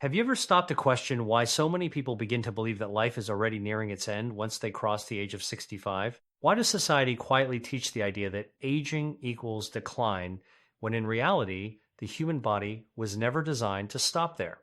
Have you ever stopped to question why so many people begin to believe that life is already nearing its end once they cross the age of 65? Why does society quietly teach the idea that aging equals decline when in reality, the human body was never designed to stop there?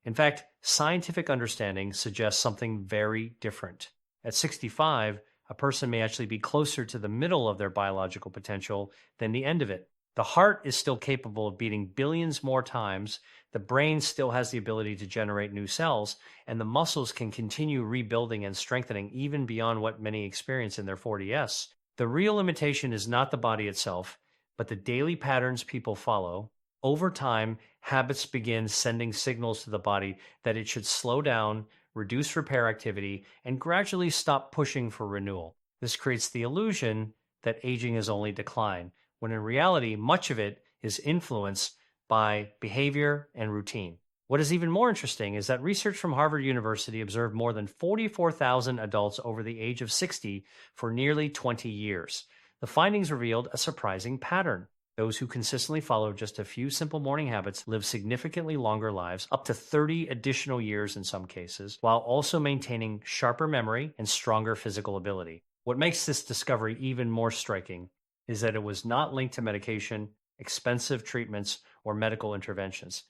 In fact, scientific understanding suggests something very different. At 65, a person may actually be closer to the middle of their biological potential than the end of it. The heart is still capable of beating billions more times, the brain still has the ability to generate new cells, and the muscles can continue rebuilding and strengthening even beyond what many experience in their 40s. The real limitation is not the body itself, but the daily patterns people follow. Over time, habits begin sending signals to the body that it should slow down, reduce repair activity, and gradually stop pushing for renewal. This creates the illusion that aging is only decline, when in reality, much of it is influenced by behavior and routine. What is even more interesting is that research from Harvard University observed more than 44,000 adults over the age of 60 for nearly 20 years. The findings revealed a surprising pattern. Those who consistently follow just a few simple morning habits live significantly longer lives, up to 30 additional years in some cases, while also maintaining sharper memory and stronger physical ability. What makes this discovery even more striking is that it was not linked to medication, expensive treatments, or medical interventions.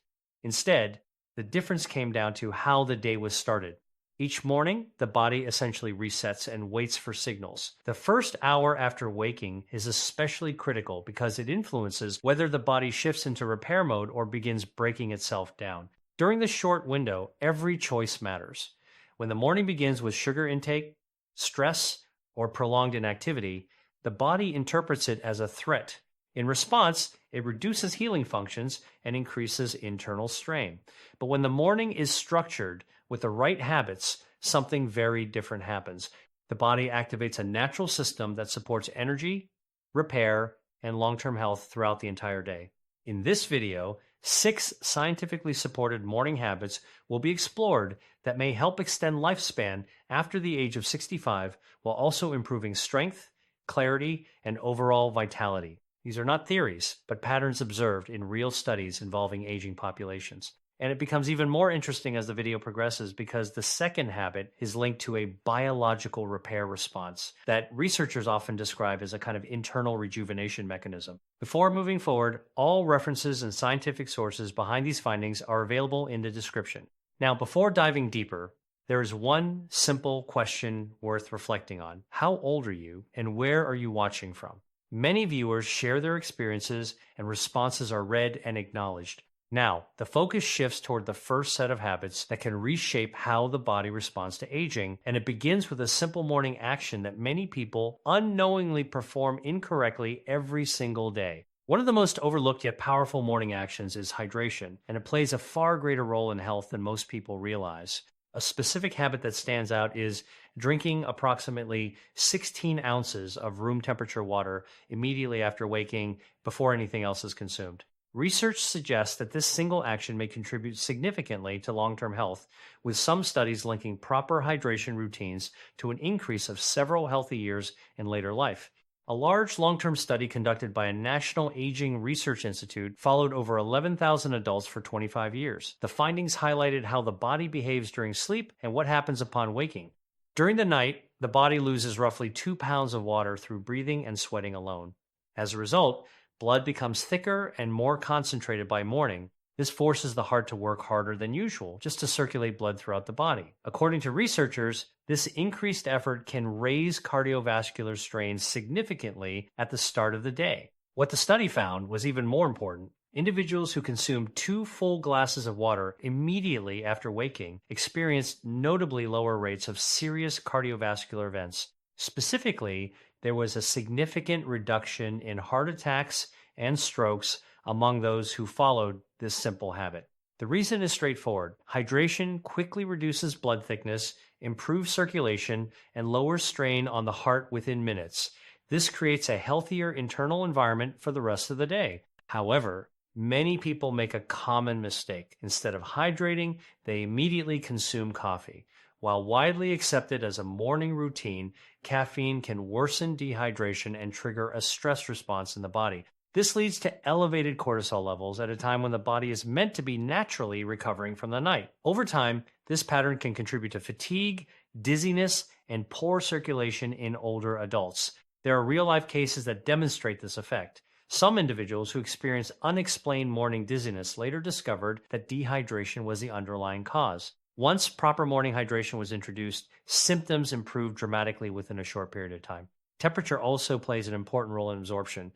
Instead, the difference came down to how the day was started. Each morning, the body essentially resets and waits for signals. The first hour after waking is especially critical because it influences whether the body shifts into repair mode or begins breaking itself down. During this short window, every choice matters. When the morning begins with sugar intake, stress, or prolonged inactivity, the body interprets it as a threat. In response, it reduces healing functions and increases internal strain. But when the morning is structured with the right habits, something very different happens. The body activates a natural system that supports energy, repair, and long-term health throughout the entire day. In this video, 6 scientifically supported morning habits will be explored that may help extend lifespan after the age of 65 while also improving strength, clarity, and overall vitality. These are not theories, but patterns observed in real studies involving aging populations. And it becomes even more interesting as the video progresses because the second habit is linked to a biological repair response that researchers often describe as a kind of internal rejuvenation mechanism. Before moving forward, all references and scientific sources behind these findings are available in the description. Now, before diving deeper, there is one simple question worth reflecting on. How old are you and where are you watching from? Many viewers share their experiences and responses are read and acknowledged. Now, the focus shifts toward the first set of habits that can reshape how the body responds to aging, and it begins with a simple morning action that many people unknowingly perform incorrectly every single day. One of the most overlooked yet powerful morning actions is hydration, and it plays a far greater role in health than most people realize. A specific habit that stands out is drinking approximately 16 ounces of room temperature water immediately after waking before anything else is consumed. Research suggests that this single action may contribute significantly to long-term health, with some studies linking proper hydration routines to an increase of several healthy years in later life. A large long-term study conducted by a National Aging Research Institute followed over 11,000 adults for 25 years. The findings highlighted how the body behaves during sleep and what happens upon waking. During the night, the body loses roughly 2 pounds of water through breathing and sweating alone. As a result, blood becomes thicker and more concentrated by morning. This forces the heart to work harder than usual just to circulate blood throughout the body. According to researchers, this increased effort can raise cardiovascular strain significantly at the start of the day. What the study found was even more important. Individuals who consumed 2 full glasses of water immediately after waking experienced notably lower rates of serious cardiovascular events. Specifically, there was a significant reduction in heart attacks and strokes among those who followed this simple habit. The reason is straightforward. Hydration quickly reduces blood thickness, improves circulation, and lowers strain on the heart within minutes. This creates a healthier internal environment for the rest of the day. However, many people make a common mistake. Instead of hydrating, they immediately consume coffee. While widely accepted as a morning routine, caffeine can worsen dehydration and trigger a stress response in the body. This leads to elevated cortisol levels at a time when the body is meant to be naturally recovering from the night. Over time, this pattern can contribute to fatigue, dizziness, and poor circulation in older adults. There are real life cases that demonstrate this effect. Some individuals who experienced unexplained morning dizziness later discovered that dehydration was the underlying cause. Once proper morning hydration was introduced, symptoms improved dramatically within a short period of time. Temperature also plays an important role in absorption.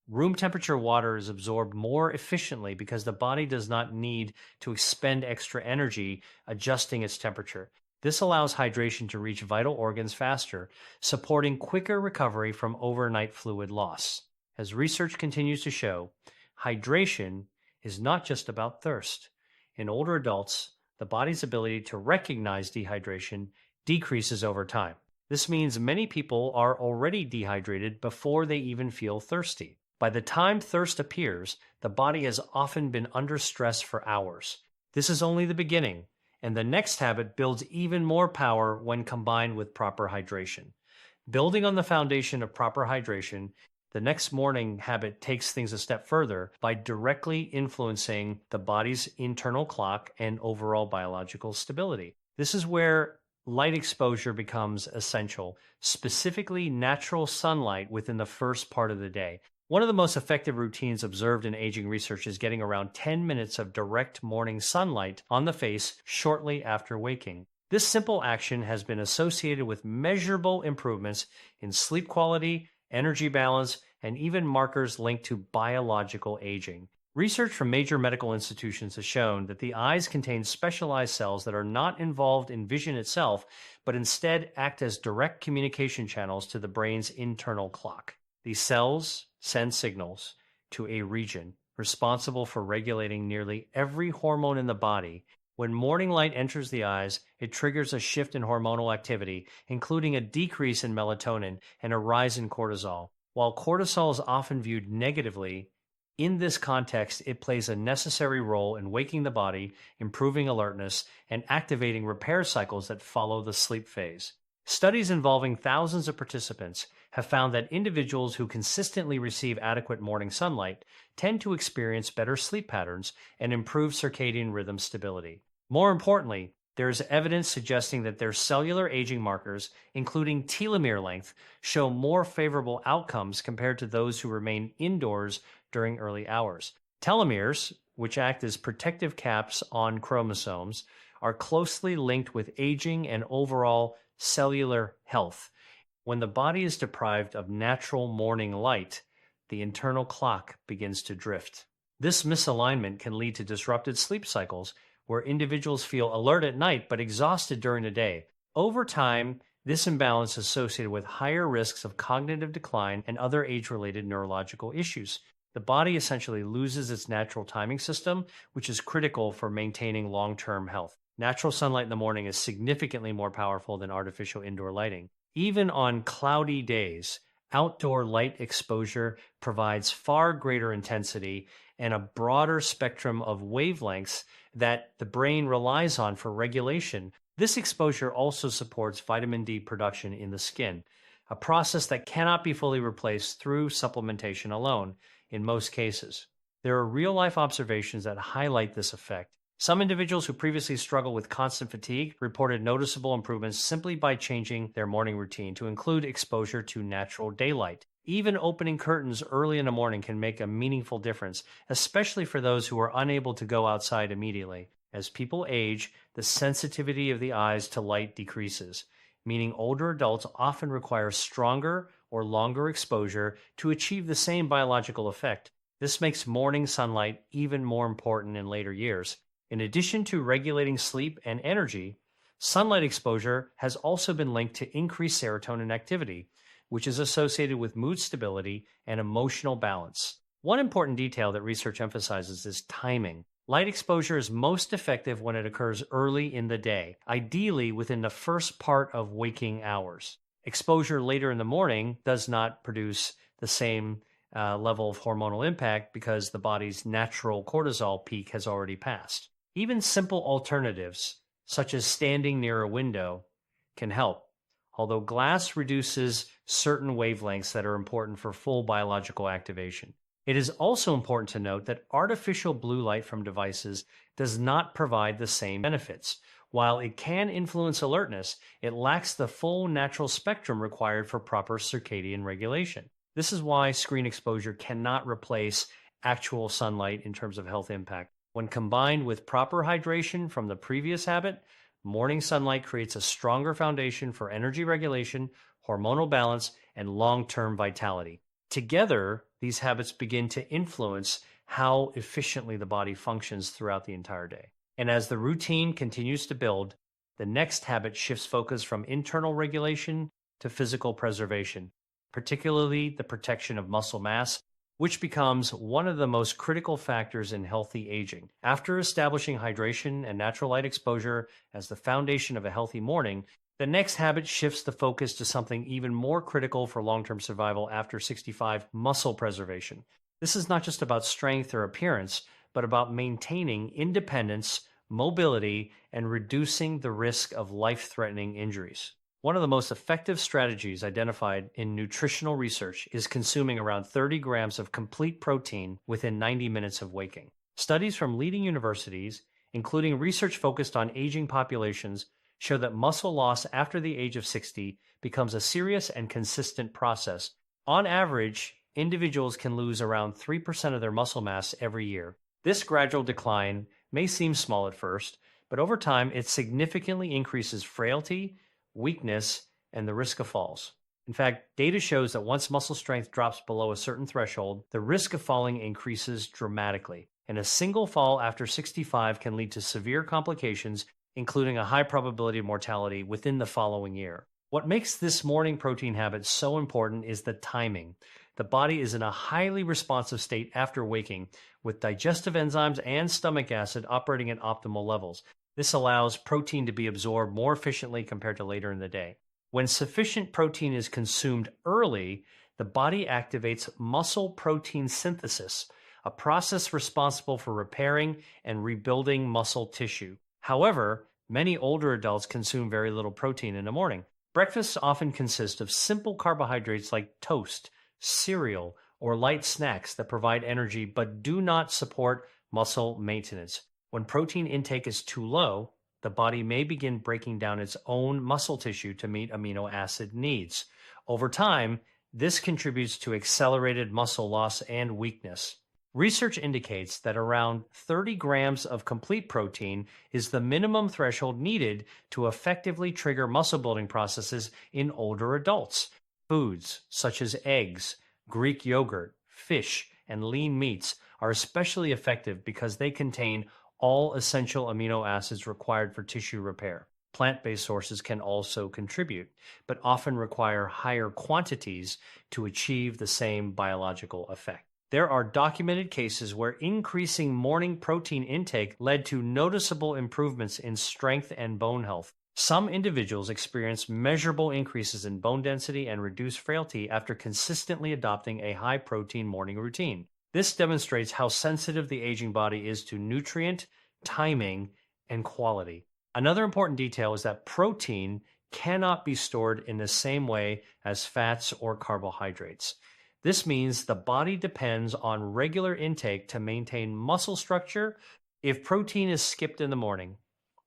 Room temperature water is absorbed more efficiently because the body does not need to expend extra energy adjusting its temperature. This allows hydration to reach vital organs faster, supporting quicker recovery from overnight fluid loss. As research continues to show, hydration is not just about thirst. In older adults, the body's ability to recognize dehydration decreases over time. This means many people are already dehydrated before they even feel thirsty. By the time thirst appears, the body has often been under stress for hours. This is only the beginning, and the next habit builds even more power when combined with proper hydration. Building on the foundation of proper hydration, the next morning habit takes things a step further by directly influencing the body's internal clock and overall biological stability. This is where light exposure becomes essential, specifically natural sunlight within the first part of the day. One of the most effective routines observed in aging research is getting around 10 minutes of direct morning sunlight on the face shortly after waking. This simple action has been associated with measurable improvements in sleep quality, energy balance, and even markers linked to biological aging. Research from major medical institutions has shown that the eyes contain specialized cells that are not involved in vision itself, but instead act as direct communication channels to the brain's internal clock. These cells send signals to a region responsible for regulating nearly every hormone in the body. When morning light enters the eyes, it triggers a shift in hormonal activity, including a decrease in melatonin and a rise in cortisol. While cortisol is often viewed negatively, in this context, it plays a necessary role in waking the body, improving alertness, and activating repair cycles that follow the sleep phase. Studies involving thousands of participants have found that individuals who consistently receive adequate morning sunlight tend to experience better sleep patterns and improve circadian rhythm stability. More importantly, there is evidence suggesting that their cellular aging markers, including telomere length, show more favorable outcomes compared to those who remain indoors during early hours. Telomeres, which act as protective caps on chromosomes, are closely linked with aging and overall cellular health. When the body is deprived of natural morning light, the internal clock begins to drift. This misalignment can lead to disrupted sleep cycles where individuals feel alert at night but exhausted during the day. Over time, this imbalance is associated with higher risks of cognitive decline and other age-related neurological issues. The body essentially loses its natural timing system, which is critical for maintaining long-term health. Natural sunlight in the morning is significantly more powerful than artificial indoor lighting. Even on cloudy days, outdoor light exposure provides far greater intensity and a broader spectrum of wavelengths that the brain relies on for regulation. This exposure also supports vitamin D production in the skin, a process that cannot be fully replaced through supplementation alone in most cases. There are real-life observations that highlight this effect. Some individuals who previously struggled with constant fatigue reported noticeable improvements simply by changing their morning routine to include exposure to natural daylight. Even opening curtains early in the morning can make a meaningful difference, especially for those who are unable to go outside immediately. As people age, the sensitivity of the eyes to light decreases, meaning older adults often require stronger or longer exposure to achieve the same biological effect. This makes morning sunlight even more important in later years. In addition to regulating sleep and energy, sunlight exposure has also been linked to increased serotonin activity, which is associated with mood stability and emotional balance. One important detail that research emphasizes is timing. Light exposure is most effective when it occurs early in the day, ideally within the first part of waking hours. Exposure later in the morning does not produce the same level of hormonal impact because the body's natural cortisol peak has already passed. Even simple alternatives, such as standing near a window, can help, although glass reduces certain wavelengths that are important for full biological activation. It is also important to note that artificial blue light from devices does not provide the same benefits. While it can influence alertness, it lacks the full natural spectrum required for proper circadian regulation. This is why screen exposure cannot replace actual sunlight in terms of health impact. When combined with proper hydration from the previous habit, morning sunlight creates a stronger foundation for energy regulation, hormonal balance, and long term vitality. Together, these habits begin to influence how efficiently the body functions throughout the entire day. And as the routine continues to build, the next habit shifts focus from internal regulation to physical preservation, particularly the protection of muscle mass, which becomes one of the most critical factors in healthy aging. After establishing hydration and natural light exposure as the foundation of a healthy morning, the next habit shifts the focus to something even more critical for long term survival after 65: muscle preservation. This is not just about strength or appearance, but about maintaining independence, mobility, and reducing the risk of life threatening injuries. One of the most effective strategies identified in nutritional research is consuming around 30 grams of complete protein within 90 minutes of waking. Studies from leading universities, including research focused on aging populations, show that muscle loss after the age of 60 becomes a serious and consistent process. On average, individuals can lose around 3% of their muscle mass every year. This gradual decline may seem small at first, but over time it significantly increases frailty, weakness, and the risk of falls. In fact, data shows that once muscle strength drops below a certain threshold, the risk of falling increases dramatically, and a single fall after 65 can lead to severe complications, including a high probability of mortality within the following year. What makes this morning protein habit so important is the timing. The body is in a highly responsive state after waking, with digestive enzymes and stomach acid operating at optimal levels. This allows protein to be absorbed more efficiently compared to later in the day. When sufficient protein is consumed early, the body activates muscle protein synthesis, a process responsible for repairing and rebuilding muscle tissue. However, many older adults consume very little protein in the morning. Breakfasts often consist of simple carbohydrates like toast, cereal, or light snacks that provide energy but do not support muscle maintenance. When protein intake is too low, the body may begin breaking down its own muscle tissue to meet amino acid needs. Over time, this contributes to accelerated muscle loss and weakness. Research indicates that around 30 grams of complete protein is the minimum threshold needed to effectively trigger muscle building processes in older adults. Foods such as eggs, Greek yogurt, fish, and lean meats are especially effective because they contain all essential amino acids required for tissue repair. Plant-based sources can also contribute, but often require higher quantities to achieve the same biological effect. There are documented cases where increasing morning protein intake led to noticeable improvements in strength and bone health. Some individuals experience measurable increases in bone density and reduced frailty after consistently adopting a high-protein morning routine. This demonstrates how sensitive the aging body is to nutrient, timing, and quality. Another important detail is that protein cannot be stored in the same way as fats or carbohydrates. This means the body depends on regular intake to maintain muscle structure. If protein is skipped in the morning,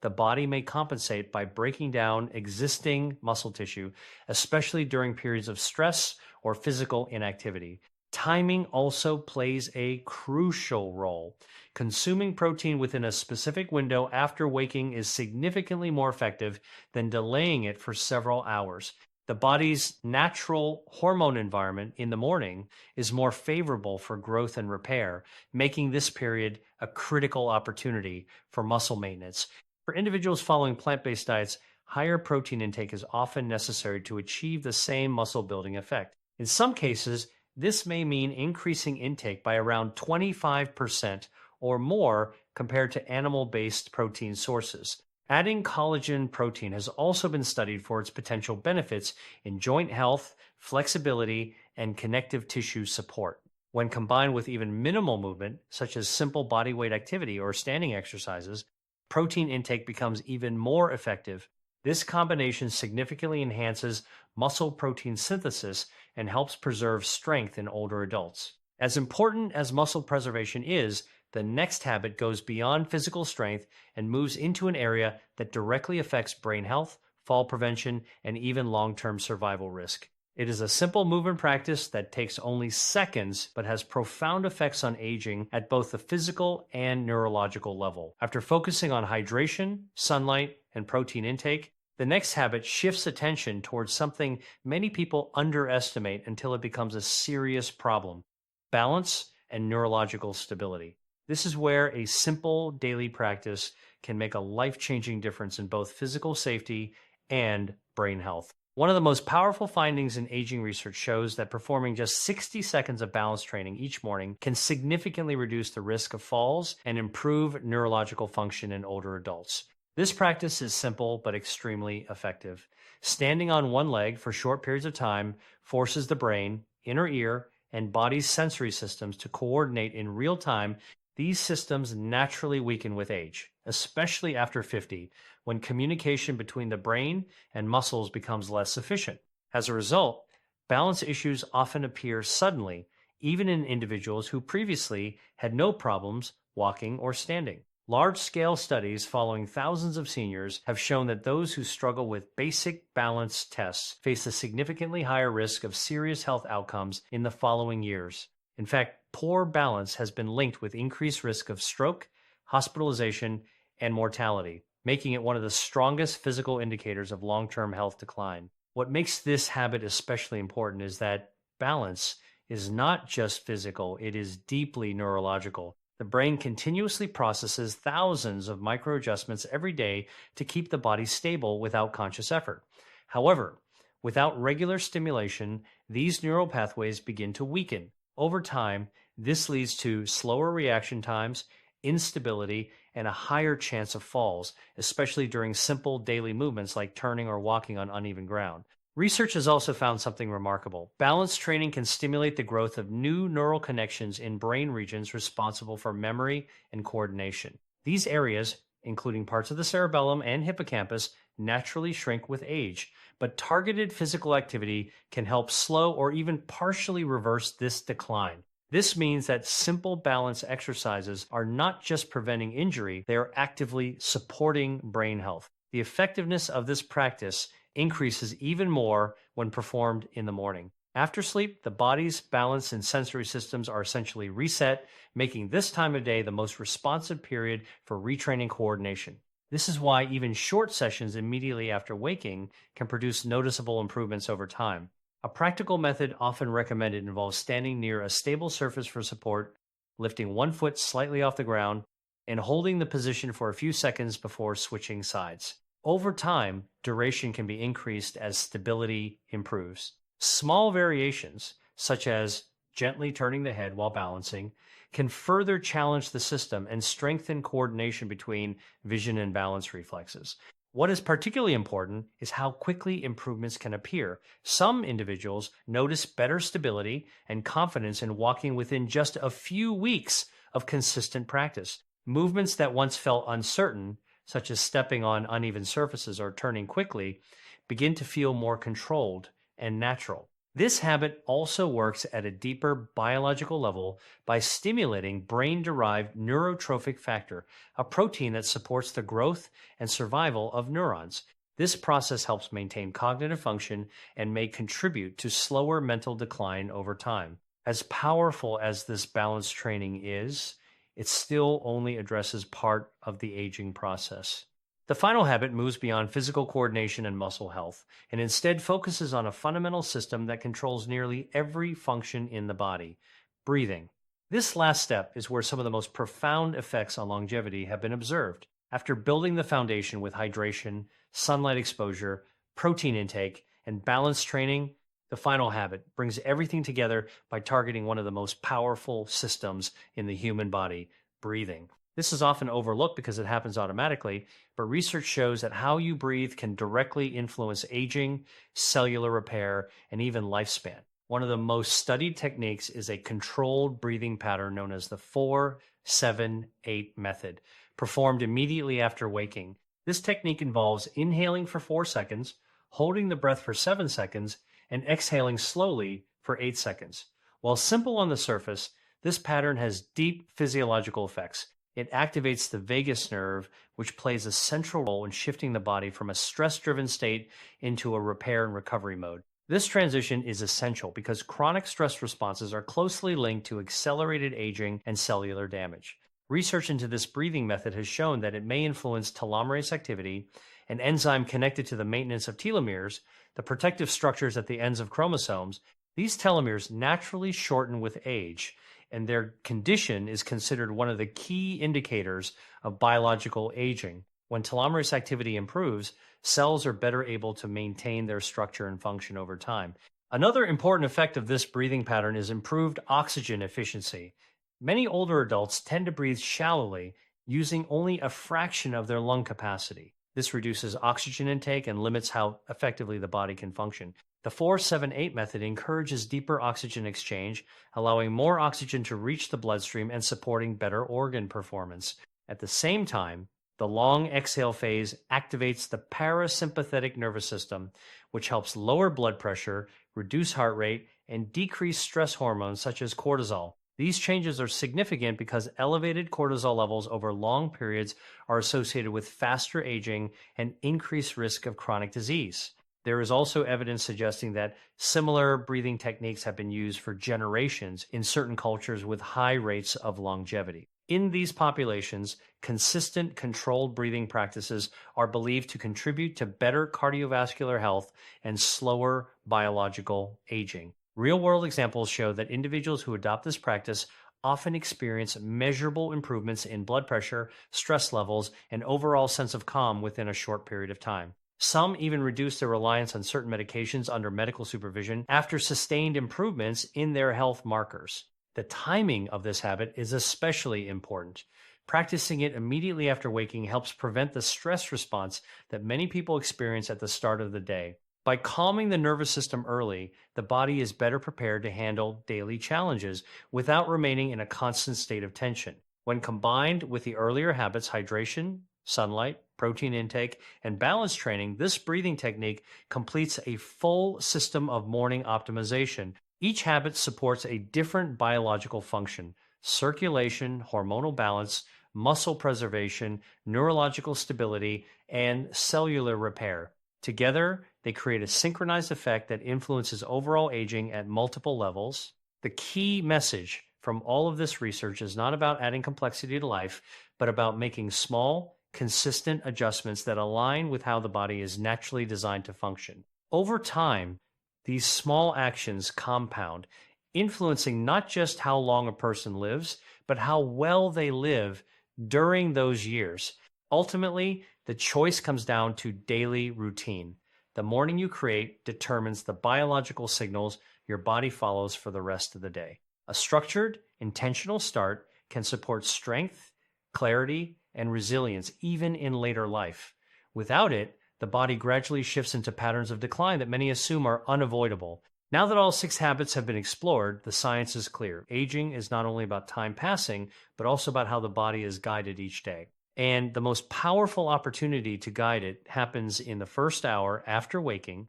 the body may compensate by breaking down existing muscle tissue, especially during periods of stress or physical inactivity. Timing also plays a crucial role. Consuming protein within a specific window after waking is significantly more effective than delaying it for several hours. The body's natural hormone environment in the morning is more favorable for growth and repair, making this period a critical opportunity for muscle maintenance. For individuals following plant-based diets, higher protein intake is often necessary to achieve the same muscle building effect. In some cases, this may mean increasing intake by around 25% or more compared to animal-based protein sources. Adding collagen protein has also been studied for its potential benefits in joint health, flexibility, and connective tissue support. When combined with even minimal movement, such as simple body weight activity or standing exercises, protein intake becomes even more effective. This combination significantly enhances muscle protein synthesis and helps preserve strength in older adults. As important as muscle preservation is, the next habit goes beyond physical strength and moves into an area that directly affects brain health, fall prevention, and even long term survival risk. It is a simple movement practice that takes only seconds but has profound effects on aging at both the physical and neurological level. After focusing on hydration, sunlight, and protein intake, the next habit shifts attention towards something many people underestimate until it becomes a serious problem: balance and neurological stability. This is where a simple daily practice can make a life changing difference in both physical safety and brain health. One of the most powerful findings in aging research shows that performing just 60 seconds of balance training each morning can significantly reduce the risk of falls and improve neurological function in older adults. This practice is simple but extremely effective. Standing on one leg for short periods of time forces the brain, inner ear, and body's sensory systems to coordinate in real time. These systems naturally weaken with age, especially after 50, when communication between the brain and muscles becomes less efficient. As a result, balance issues often appear suddenly, even in individuals who previously had no problems walking or standing. Large-scale studies following thousands of seniors have shown that those who struggle with basic balance tests face a significantly higher risk of serious health outcomes in the following years. In fact, poor balance has been linked with increased risk of stroke, hospitalization, and mortality, making it one of the strongest physical indicators of long-term health decline. What makes this habit especially important is that balance is not just physical, it is deeply neurological. The brain continuously processes thousands of micro adjustments every day to keep the body stable without conscious effort. However, without regular stimulation, these neural pathways begin to weaken. Over time, this leads to slower reaction times, instability, and a higher chance of falls, especially during simple daily movements like turning or walking on uneven ground. Research has also found something remarkable. Balance training can stimulate the growth of new neural connections in brain regions responsible for memory and coordination. These areas, including parts of the cerebellum and hippocampus, naturally shrink with age, but targeted physical activity can help slow or even partially reverse this decline. This means that simple balance exercises are not just preventing injury, they are actively supporting brain health. The effectiveness of this practice increases even more when performed in the morning. After sleep, the body's balance and sensory systems are essentially reset, making this time of day the most responsive period for retraining coordination. This is why even short sessions immediately after waking can produce noticeable improvements over time. A practical method often recommended involves standing near a stable surface for support, lifting one foot slightly off the ground, and holding the position for a few seconds before switching sides. Over time, duration can be increased as stability improves. Small variations, such as gently turning the head while balancing, can further challenge the system and strengthen coordination between vision and balance reflexes. What is particularly important is how quickly improvements can appear. Some individuals notice better stability and confidence in walking within just a few weeks of consistent practice. Movements that once felt uncertain, such as stepping on uneven surfaces or turning quickly, begin to feel more controlled and natural. This habit also works at a deeper biological level by stimulating brain-derived neurotrophic factor, a protein that supports the growth and survival of neurons. This process helps maintain cognitive function and may contribute to slower mental decline over time. As powerful as this balance training is, it still only addresses part of the aging process. The final habit moves beyond physical coordination and muscle health, and instead focuses on a fundamental system that controls nearly every function in the body: breathing. This last step is where some of the most profound effects on longevity have been observed. After building the foundation with hydration, sunlight exposure, protein intake, and balance training, the final habit brings everything together by targeting one of the most powerful systems in the human body: breathing. This is often overlooked because it happens automatically, but research shows that how you breathe can directly influence aging, cellular repair, and even lifespan. One of the most studied techniques is a controlled breathing pattern known as the 4-7-8 method, performed immediately after waking. This technique involves inhaling for 4 seconds, holding the breath for 7 seconds, and exhaling slowly for 8 seconds. While simple on the surface, this pattern has deep physiological effects. It activates the vagus nerve, which plays a central role in shifting the body from a stress driven state into a repair and recovery mode. This transition is essential because chronic stress responses are closely linked to accelerated aging and cellular damage. Research into this breathing method has shown that it may influence telomerase activity, an enzyme connected to the maintenance of telomeres, the protective structures at the ends of chromosomes. These telomeres naturally shorten with age, and their condition is considered one of the key indicators of biological aging. When telomerase activity improves, cells are better able to maintain their structure and function over time. Another important effect of this breathing pattern is improved oxygen efficiency. Many older adults tend to breathe shallowly, using only a fraction of their lung capacity. This reduces oxygen intake and limits how effectively the body can function. The 4-7-8 method encourages deeper oxygen exchange, allowing more oxygen to reach the bloodstream and supporting better organ performance. At the same time, the long exhale phase activates the parasympathetic nervous system, which helps lower blood pressure, reduce heart rate, and decrease stress hormones such as cortisol. These changes are significant because elevated cortisol levels over long periods are associated with faster aging and increased risk of chronic disease. There is also evidence suggesting that similar breathing techniques have been used for generations in certain cultures with high rates of longevity. In these populations, consistent controlled breathing practices are believed to contribute to better cardiovascular health and slower biological aging. Real-world examples show that individuals who adopt this practice often experience measurable improvements in blood pressure, stress levels, and overall sense of calm within a short period of time. Some even reduce their reliance on certain medications under medical supervision after sustained improvements in their health markers. The timing of this habit is especially important. Practicing it immediately after waking helps prevent the stress response that many people experience at the start of the day. By calming the nervous system early, the body is better prepared to handle daily challenges without remaining in a constant state of tension. When combined with the earlier habits, hydration, sunlight, protein intake, and balance training, this breathing technique completes a full system of morning optimization. Each habit supports a different biological function: circulation, hormonal balance, muscle preservation, neurological stability, and cellular repair. Together, they create a synchronized effect that influences overall aging at multiple levels. The key message from all of this research is not about adding complexity to life, but about making small, consistent adjustments that align with how the body is naturally designed to function. Over time, these small actions compound, influencing not just how long a person lives, but how well they live during those years. Ultimately, the choice comes down to daily routine. The morning you create determines the biological signals your body follows for the rest of the day. A structured, intentional start can support strength, clarity, and resilience even in later life. Without it, the body gradually shifts into patterns of decline that many assume are unavoidable. Now that all 6 habits have been explored, the science is clear. Aging is not only about time passing, but also about how the body is guided each day. And the most powerful opportunity to guide it happens in the first hour after waking,